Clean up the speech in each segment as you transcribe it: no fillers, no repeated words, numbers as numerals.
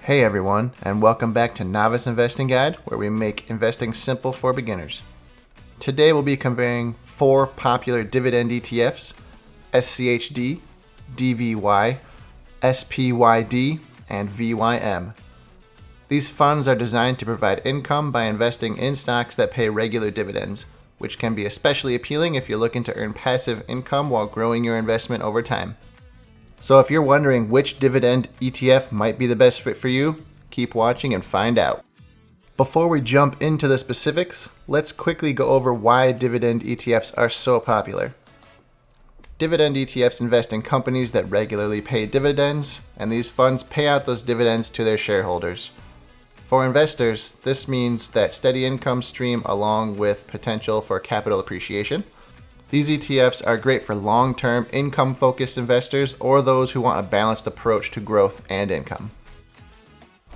Hey everyone, and welcome back to Novice Investing Guide, where we make investing simple for beginners. Today we'll be comparing 4 popular dividend ETFs, SCHD, DVY, SPYD, and VYM. These funds are designed to provide income by investing in stocks that pay regular dividends, which can be especially appealing if you're looking to earn passive income while growing your investment over time. So if you're wondering which dividend ETF might be the best fit for you, keep watching and find out. Before we jump into the specifics, let's quickly go over why dividend ETFs are so popular. Dividend ETFs invest in companies that regularly pay dividends, and these funds pay out those dividends to their shareholders. For investors, this means that steady income stream along with potential for capital appreciation. These ETFs are great for long-term income-focused investors or those who want a balanced approach to growth and income.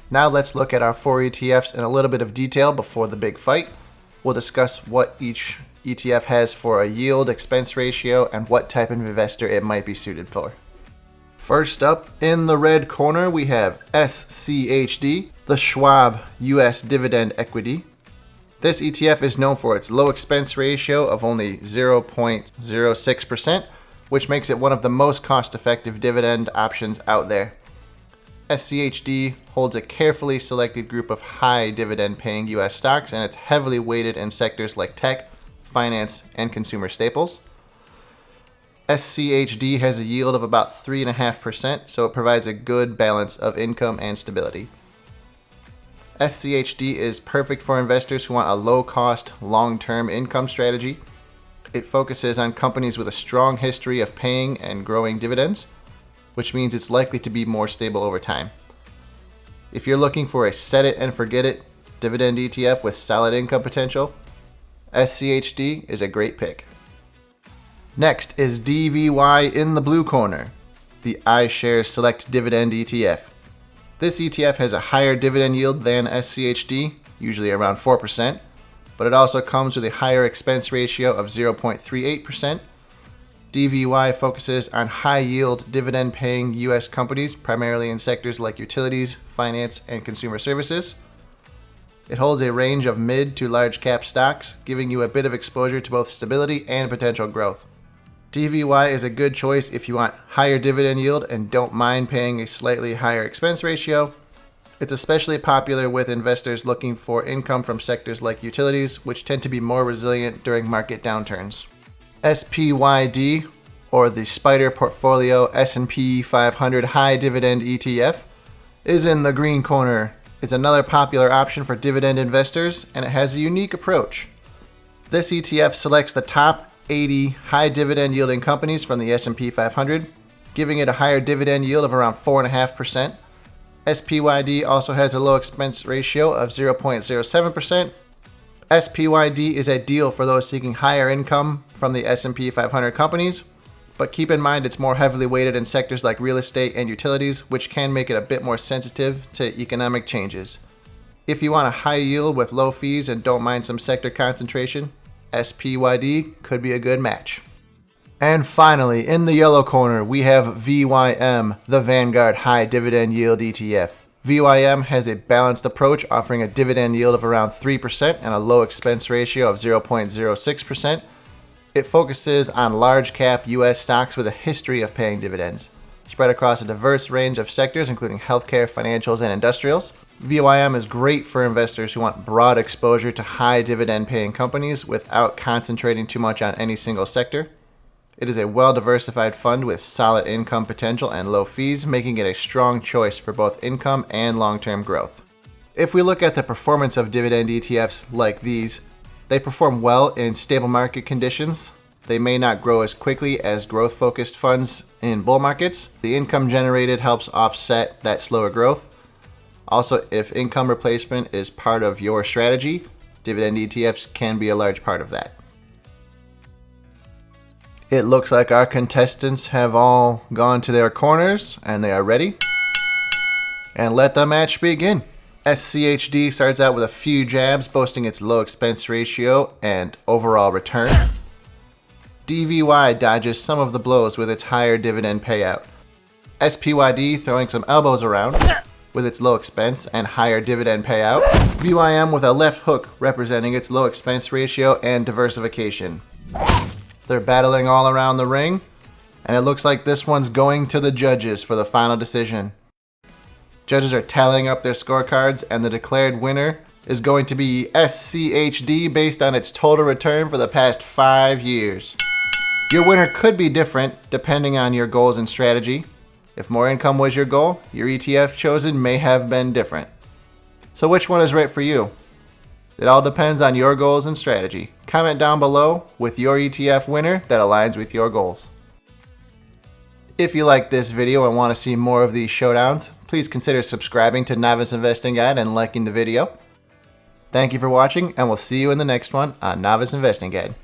Now let's look at our 4 ETFs in a little bit of detail before the big fight. We'll discuss what each ETF has for a yield-expense ratio and what type of investor it might be suited for. First up, in the red corner, we have SCHD, the Schwab US Dividend Equity. This ETF is known for its low expense ratio of only 0.06%, which makes it one of the most cost-effective dividend options out there. SCHD holds a carefully selected group of high dividend-paying U.S. stocks, and it's heavily weighted in sectors like tech, finance, and consumer staples. SCHD has a yield of about 3.5%, so it provides a good balance of income and stability. SCHD is perfect for investors who want a low-cost, long-term income strategy. It focuses on companies with a strong history of paying and growing dividends, which means it's likely to be more stable over time. If you're looking for a set-it-and-forget-it dividend ETF with solid income potential, SCHD is a great pick. Next is DVY in the blue corner, the iShares Select Dividend ETF. This ETF has a higher dividend yield than SCHD, usually around 4%, but it also comes with a higher expense ratio of 0.38%. DVY focuses on high-yield, dividend-paying U.S. companies, primarily in sectors like utilities, finance, and consumer services. It holds a range of mid to large-cap stocks, giving you a bit of exposure to both stability and potential growth. DVY is a good choice if you want higher dividend yield and don't mind paying a slightly higher expense ratio. It's especially popular with investors looking for income from sectors like utilities, which tend to be more resilient during market downturns. SPYD, or the Spider Portfolio S&P 500 High Dividend ETF, is in the green corner. It's another popular option for dividend investors, and it has a unique approach. This ETF selects the top 80 high dividend yielding companies from the S&P 500, giving it a higher dividend yield of around 4.5%. SPYD also has a low expense ratio of 0.07%. SPYD is ideal for those seeking higher income from the S&P 500 companies, but keep in mind it's more heavily weighted in sectors like real estate and utilities, which can make it a bit more sensitive to economic changes. If you want a high yield with low fees and don't mind some sector concentration, SPYD could be a good match. And finally, in the yellow corner, we have VYM, the Vanguard High Dividend Yield ETF. VYM has a balanced approach, offering a dividend yield of around 3% and a low expense ratio of 0.06%. It focuses on large cap U.S. stocks with a history of paying dividends, spread across a diverse range of sectors, including healthcare, financials, and industrials. VYM is great for investors who want broad exposure to high dividend-paying companies without concentrating too much on any single sector. It is a well-diversified fund with solid income potential and low fees, making it a strong choice for both income and long-term growth. If we look at the performance of dividend ETFs like these, they perform well in stable market conditions. They may not grow as quickly as growth-focused funds in bull markets. The income generated helps offset that slower growth. Also, if income replacement is part of your strategy, dividend ETFs can be a large part of that. It looks like our contestants have all gone to their corners and they are ready. And let the match begin. SCHD starts out with a few jabs, boasting its low expense ratio and overall return. DVY dodges some of the blows with its higher dividend payout. SPYD throwing some elbows around. with its low expense and higher dividend payout. VYM with a left hook representing its low expense ratio and diversification. They're battling all around the ring, and it looks like this one's going to the judges for the final decision. Judges are tallying up their scorecards, and the declared winner is going to be SCHD based on its total return for the past 5 years. Your winner could be different depending on your goals and strategy. If more income was your goal, your ETF chosen may have been different. So which one is right for you? It all depends on your goals and strategy. Comment down below with your ETF winner that aligns with your goals. If you like this video and want to see more of these showdowns, please consider subscribing to Novice Investing Guide and liking the video. Thank you for watching, and we'll see you in the next one on Novice Investing Guide.